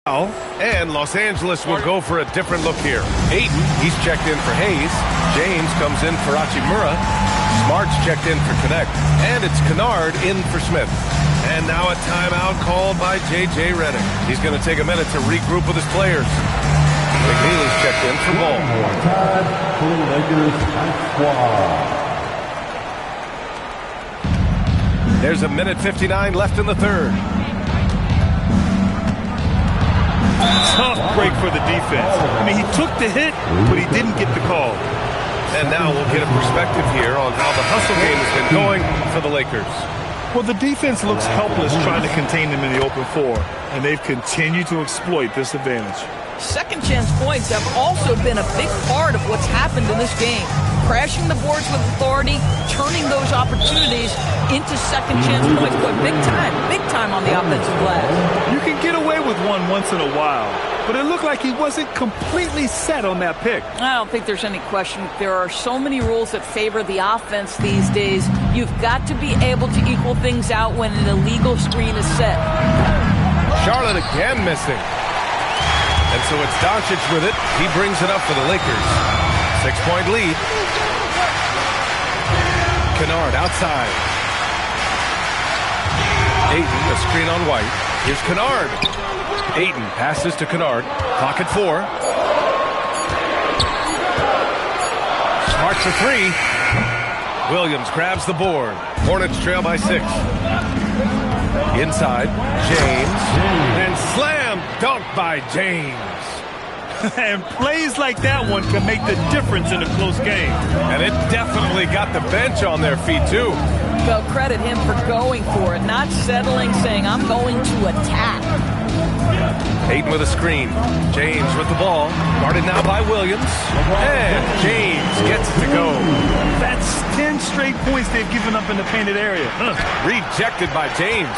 And Los Angeles will go for a different look here. Ayton, he's checked in for Hayes. James comes in for Hachimura. Smart's checked in for Connect. And it's Kennard in for Smith. And now a timeout called by J.J. Redick. He's going to take a minute to regroup with his players. McNeely's checked in for Ball. Time for the Lakers squad. There's a minute 59 left in the third. Tough break for the defense. I mean, he took the hit, but he didn't get the call. And now we'll get a perspective here on how the hustle game has been going for the Lakers. Well, the defense looks helpless trying to contain them in the open floor, and they've continued to exploit this advantage. Second chance points have also been a big part of what's happened in this game. Crashing the boards with authority, turning those opportunities into second chance points. But big time on the offensive glass. You can get away with one once in a while, but it looked like he wasn't completely set on that pick. I don't think there's any question. There are so many rules that favor the offense these days. You've got to be able to equal things out when an illegal screen is set. Charlotte again missing. And so it's Doncic with it. He brings it up for the Lakers. 6-point lead. Kennard outside. Ayton, a screen on White. Here's Kennard. Ayton passes to Kennard. Clock at 4. Smart for 3. Williams grabs the board. Hornets trail by 6. Inside, James. And slam dunk by James. And plays like that one can make the difference in a close game. And it definitely got the bench on their feet, too. Well, credit him for going for it, not settling, saying, I'm going to attack. Ayton with a screen. James with the ball. Guarded now by Williams. And James gets it to go. That's 10 straight points they've given up in the painted area. Rejected by James.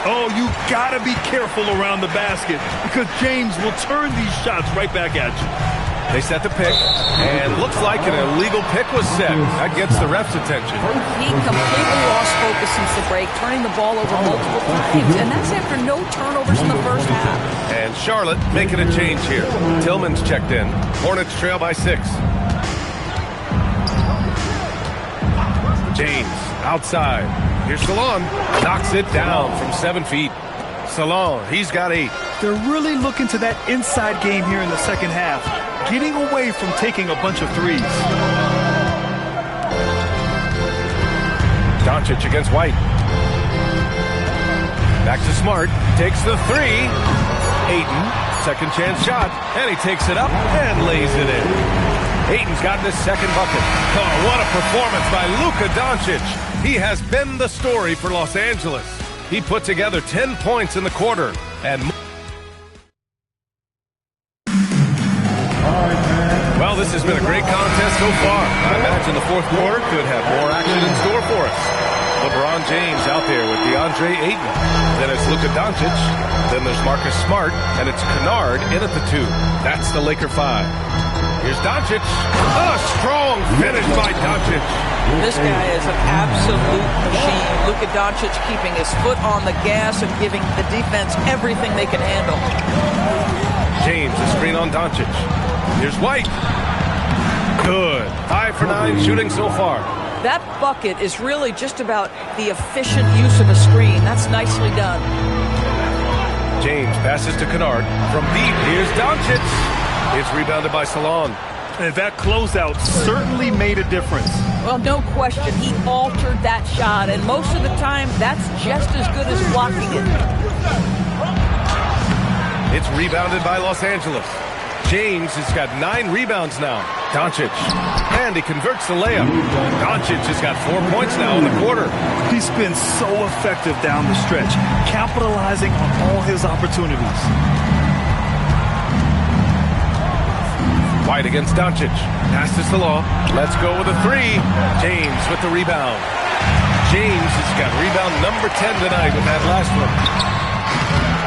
Oh, you gotta be careful around the basket because James will turn these shots right back at you. They set the pick, and looks like an illegal pick was set. That gets the ref's attention. He completely lost focus since the break, turning the ball over multiple times, and that's after no turnovers in the first half. And Charlotte making a change here. Tillman's checked in. Hornets trail by 6. James outside. Here's Salon. Knocks it down from 7 feet. Salon, he's got 8. They're really looking to that inside game here in the second half, getting away from taking a bunch of threes. Doncic against White. Back to Smart. Takes the 3. Ayton, second chance shot. And he takes it up and lays it in. Ayton's gotten his second bucket. Oh, what a performance by Luka Doncic. He has been the story for Los Angeles. He put together 10 points in the quarter. And well, this has been a great contest so far. I imagine the fourth quarter could have more action in store for us. LeBron James out there with DeAndre Ayton. Then it's Luka Doncic. Then there's Marcus Smart. And it's Kennard in at the 2. That's the Laker 5. Here's Doncic. A strong finish by Doncic. This guy is an absolute machine. Luka Doncic keeping his foot on the gas and giving the defense everything they can handle. James, a screen on Doncic. Here's White. Good. 5 for 9 shooting so far. That bucket is really just about the efficient use of a screen. That's nicely done. James passes to Kennard. From deep, here's Doncic. It's rebounded by Salon. And that closeout certainly made a difference. Well, no question. He altered that shot, and most of the time, that's just as good as blocking it. It's rebounded by Los Angeles. James has got 9 rebounds now. Doncic. And he converts the layup. Doncic has got 4 points now in the quarter. He's been so effective down the stretch, capitalizing on all his opportunities. White against Doncic. Pass to Salon. Let's go with a 3. James with the rebound. James has got rebound number 10 tonight with that last one.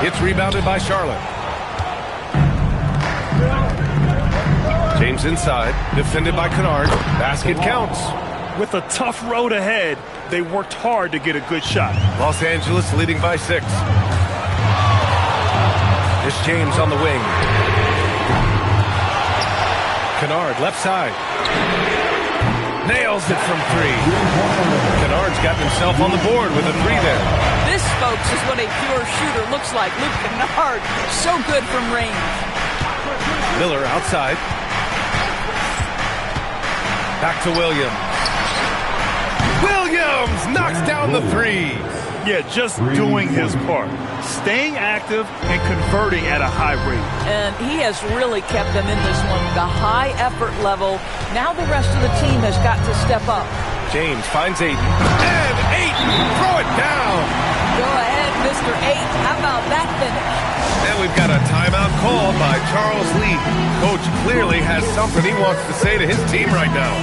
It's rebounded by Charlotte. James inside. Defended by Kennard. Basket counts. With a tough road ahead, they worked hard to get a good shot. Los Angeles leading by 6. Here's James on the wing. Kennard, left side. Nails it from 3. Kennard's got himself on the board with a 3 there. This, folks, is what a pure shooter looks like. Luke Kennard, so good from range. Miller outside. Back to Williams. Williams knocks down the 3. Yeah, just doing his part. Staying active and converting at a high rate. And he has really kept them in this one. The high effort level. Now the rest of the team has got to step up. James finds Ayton. And Ayton, throw it down. Go ahead, Mr. 8. How about that finish? And we've got a timeout called by Charles Lee. Coach clearly has something he wants to say to his team right now.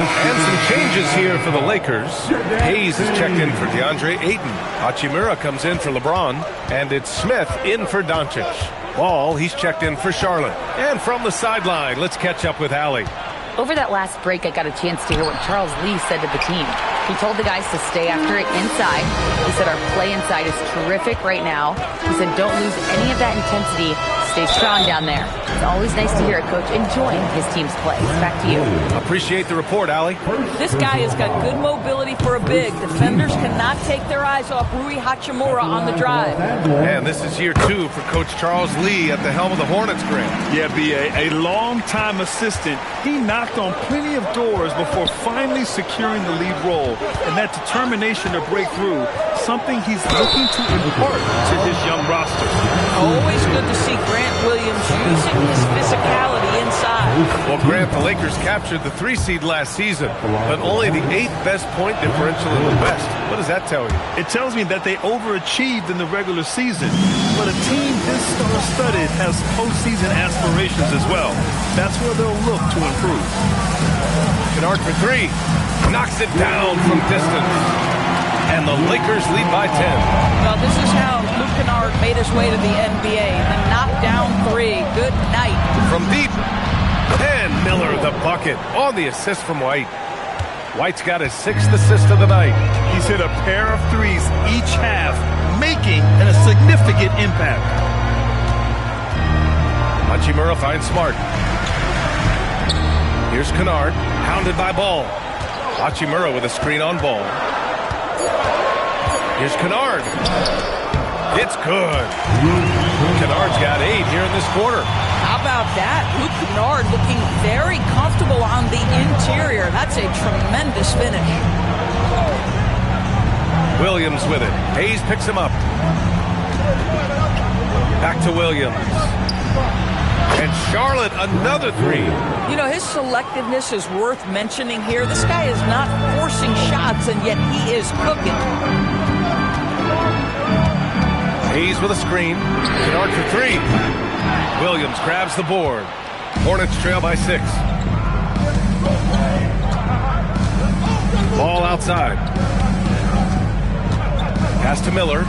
And some changes here for the Lakers. Hayes is checked in for DeAndre Ayton. Hachimura comes in for LeBron. And it's Smith in for Doncic. Ball, he's checked in for Charlotte. And from the sideline, let's catch up with Allie. Over that last break, I got a chance to hear what Charles Lee said to the team. He told the guys to stay after it inside. He said our play inside is terrific right now. He said don't lose any of that intensity. Stay strong down there. It's always nice to hear a coach enjoying his team's play. Back to you. Appreciate the report, Allie. This guy has got good mobility for a big. Defenders cannot take their eyes off Rui Hachimura on the drive. And this is year 2 for Coach Charles Lee at the helm of the Hornets, Grant. Yeah, B.A., a long-time assistant. He knocked on plenty of doors before finally securing the lead role. And that determination to break through, something he's looking to impart to his young roster. Always good to see Grant Williams using his physicality inside. Well, Grant, the Lakers captured the 3 seed last season, but only the 8th best point differential in the West. What does that tell you? It tells me that they overachieved in the regular season, but a team this star-studded has postseason aspirations as well. That's where they'll look to improve. Kennard for 3. Knocks it down from distance. And the Lakers lead by 10. Well, this is how Luke Kennard made his way to the NBA. The knockdown 3. Good night. From deep. And Miller the bucket on the assist from White. White's got his 6th assist of the night. He's hit a pair of threes each half, making a significant impact. Hachimura finds Smart. Here's Kennard, hounded by Ball. Hachimura with a screen on Ball. Here's Kennard. It's good. Kennard's got 8 here in this quarter. How about that? Luke Kennard looking very comfortable on the interior. That's a tremendous finish. Williams with it. Hayes picks him up. Back to Williams. And Charlotte, another 3. You know, his selectiveness is worth mentioning here. This guy is not forcing shots, and yet he is cooking. Hayes with a screen. Kennard for 3. Williams grabs the board. Hornets trail by 6. Ball outside. Pass to Miller.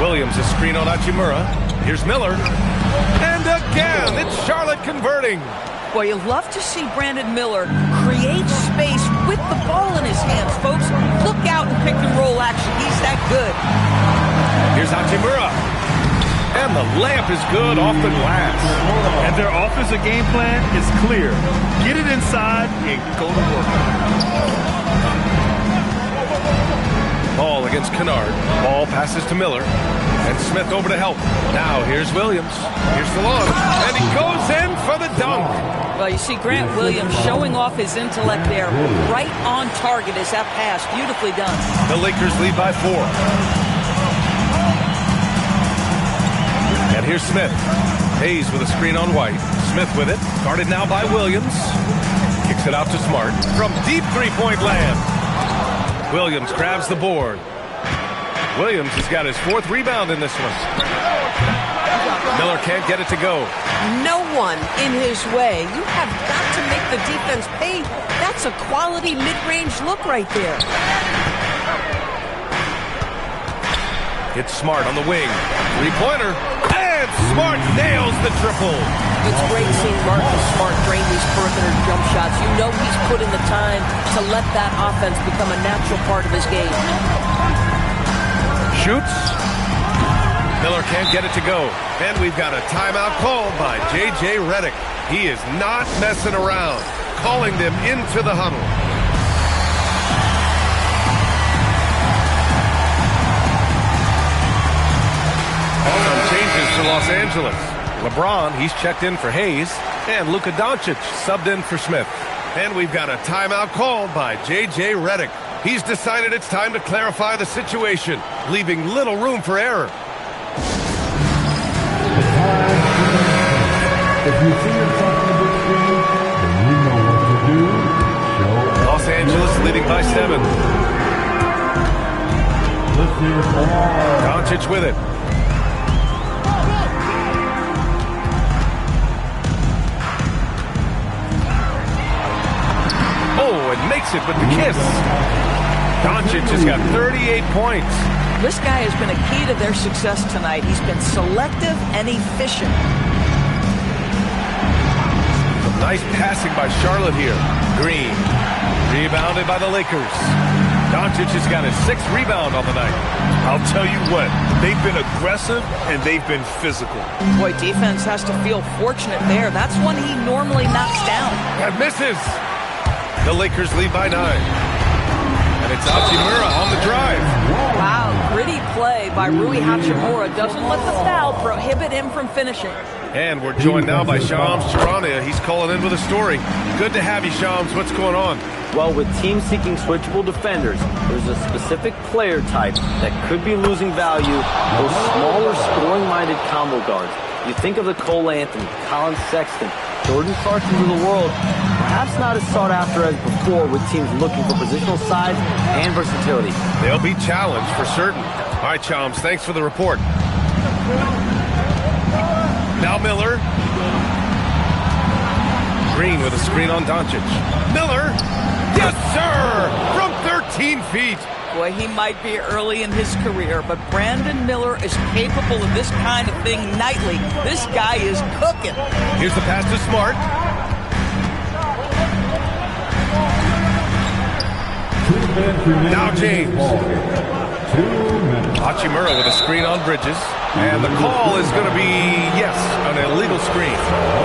Williams a screen on Hachimura. Here's Miller. And again, it's Charlotte converting. Boy, you love to see Brandon Miller create space with the ball in his hands, folks. Look out in pick and roll action. He's that good. Here's Hachimura. And the layup is good off the glass. And their offensive game plan is clear. Get it inside and go to work. Ball against Kennard. Ball passes to Miller. And Smith over to help. Now here's Williams. Here's the launch. And he goes in for the dunk. Well, you see Grant Williams showing off his intellect there. Right on target is that pass. Beautifully done. The Lakers lead by 4. And here's Smith. Hayes with a screen on White. Smith with it. Guarded now by Williams. Kicks it out to Smart. From deep three-point land. Williams grabs the board. Williams has got his 4th rebound in this one. Miller can't get it to go. No one in his way. You have got to make the defense pay. That's a quality mid-range look right there. It's Smart on the wing. Three-pointer. And Smart nails the triple. It's great seeing Marcus Smart drain these perimeter jump shots. You know he's put in the time to let that offense become a natural part of his game. Shoots. Miller can't get it to go. And we've got a timeout called by J.J. Redick. He is not messing around, calling them into the huddle. Some changes for Los Angeles. LeBron, he's checked in for Hayes. And Luka Doncic subbed in for Smith. And we've got a timeout called by J.J. Redick. He's decided it's time to clarify the situation, leaving little room for error. If you see yourself on the big screen, then you know what to do. Show Los Angeles leading by 7. Let's see it all. Doncic with it. Oh, and makes it with the kiss. Doncic has got 38 points. This guy has been a key to their success tonight. He's been selective and efficient. Some nice passing by Charlotte here. Green. Rebounded by the Lakers. Doncic has got his 6th rebound on the night. I'll tell you what, they've been aggressive and they've been physical. Boy, defense has to feel fortunate there. That's one he normally knocks down. And misses. The Lakers lead by 9. And it's Hachimura on the drive. Wow, gritty play by Rui Hachimura. Doesn't let the foul prohibit him from finishing. And we're joined now by Shams Charania. He's calling in with a story. Good to have you, Shams. What's going on? Well, with teams seeking switchable defenders, there's a specific player type that could be losing value, those smaller scoring-minded combo guards. You think of the Cole Anthony, Colin Sexton, Jordan Clarksons of the world, perhaps not as sought after as before with teams looking for positional size and versatility. They'll be challenged for certain. All right, Shams, thanks for the report. Now Miller. Green with a screen on Doncic. Miller. Yes, sir! From 13 feet. Boy, he might be early in his career, but Brandon Miller is capable of this kind of thing nightly. This guy is cooking. Here's the pass to Smart. Now James. 2 minutes. Hachimura with a screen on Bridges. And the call is going to be, yes, an illegal screen.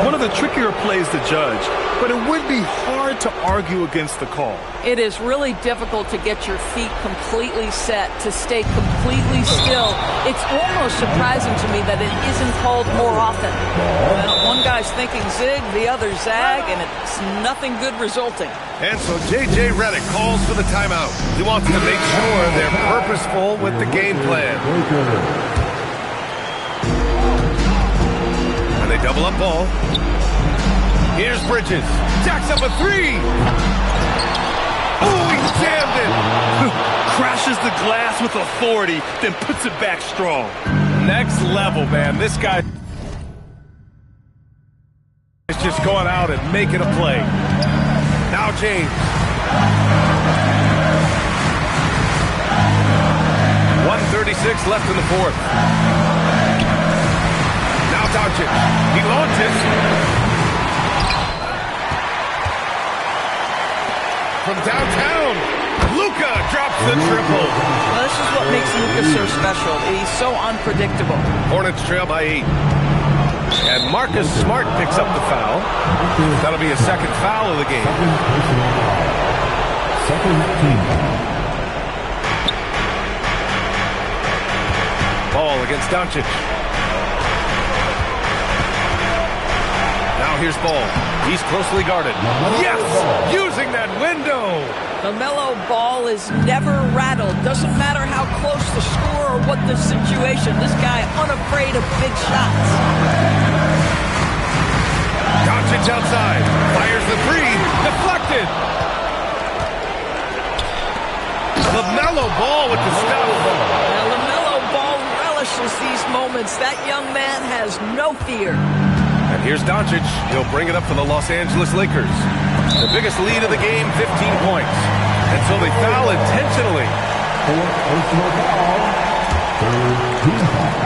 One of the trickier plays to judge, but it would be hard to argue against the call. It is really difficult to get your feet completely set, to stay completely still. It's almost surprising to me that it isn't called more often. Well, one guy's thinking zig, the other zag, and it's nothing good resulting. And so J.J. Redick calls for the timeout. He wants to make sure they're purposeful with the game plan. And they double up ball. Here's Bridges. Jacks up a 3. Oh, he jammed it. Crashes the glass with authority, then puts it back strong. Next level, man. This guy is just going out and making a play. Now James. 1:36 left in the 4th. Now Doncic. He launches. From downtown, Luka drops the triple. Well, this is what makes Luka so special. He's so unpredictable. Hornets trail by 8. And Marcus Smart picks up the foul. That'll be a second foul of the game. Second team. Ball against Doncic. Now here's Ball. He's closely guarded. Yes! Using that window! LaMelo Ball is never rattled. Doesn't matter how close the score or what the situation. This guy unafraid of big shots. Doncic outside. Fires the three. Deflected. LaMelo Ball with the stuff. Now, LaMelo Ball relishes these moments. That young man has no fear. And here's Doncic. He'll bring it up for the Los Angeles Lakers. The biggest lead of the game, 15 points. And so they foul intentionally. Fourth personal foul. Third team foul.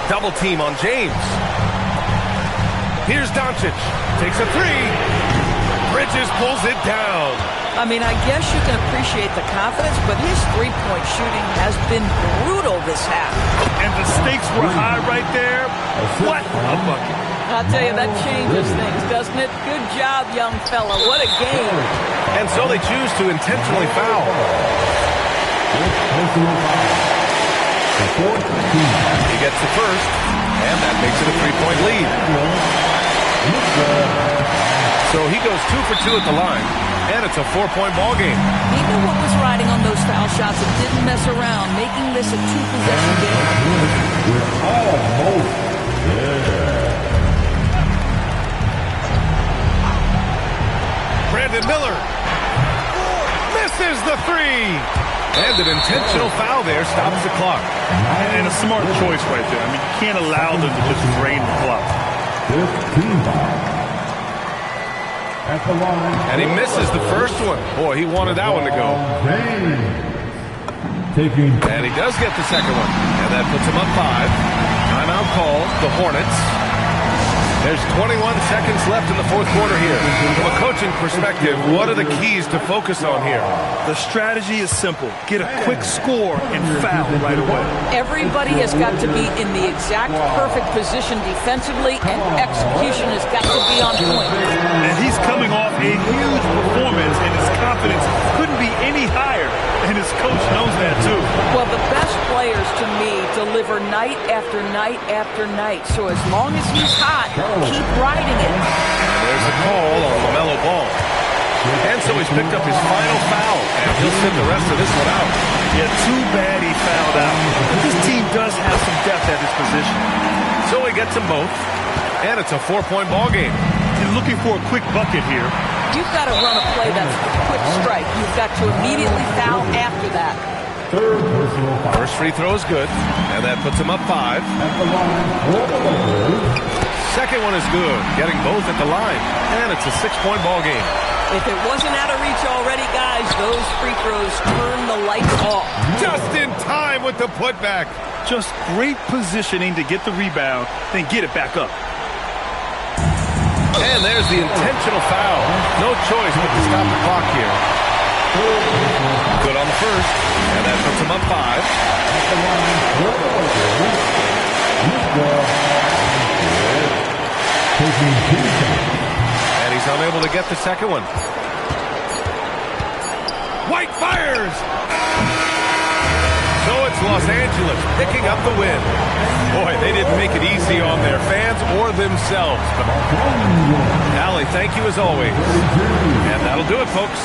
Double team on James. Here's Doncic. Takes a three. Bridges pulls it down. I mean, I guess you can appreciate the confidence, but his three-point shooting has been brutal this half. And the stakes were high right there. What a bucket. I'll tell you, that changes things, doesn't it? Good job, young fella. What a game. And so they choose to intentionally foul. The fourth team. He gets the first, and that makes it a three-point lead. So he goes 2 for 2 at the line, and it's a 4-point ball game. He knew what was riding on those foul shots and didn't mess around, making this a two-possession game. We're almost there. Brandon Miller misses the three. And an intentional foul there stops the clock. And a smart choice right there. I mean, you can't allow them to just drain the clock. Fifth team foul. At the line. And he misses the first one. Boy, he wanted that one to go. Taking. And he does get the second one. And that puts him up 5. Timeout called. The Hornets. There's 21 seconds left in the fourth quarter here. From a coaching perspective, what are the keys to focus on here? The strategy is simple. Get a quick score and foul right away. Everybody has got to be in the exact perfect position defensively, and execution has got to be on point. And he's coming off a huge performance, and his confidence couldn't be any higher. And his coach knows that, too. Well, the best players, to me, deliver night after night after night. So as long as he's hot, keep riding it. And there's a call on LaMelo Ball. And so he's picked up his final foul, and he'll sit the rest of this one out. Yeah, too bad he fouled out. This team does have some depth at his position. So he gets them both, and it's a 4-point ball game. He's looking for a quick bucket here. You've got to run a play that's a quick strike. You've got to immediately foul after that. Third personal foul. First free throw is good, and that puts him up 5. At the line. Second one is good, getting both at the line, and it's a 6-point ball game. If it wasn't out of reach already, guys, those free throws turn the lights off. Just in time with the putback. Just great positioning to get the rebound, then get it back up. And there's the intentional foul. No choice but to stop the clock here. Good on the first, and that puts him up 5. And he's unable to get the second one. White fires! So it's Los Angeles picking up the win. Boy, they didn't make it easy on their fans or themselves. Allie, thank you as always. And that'll do it, folks.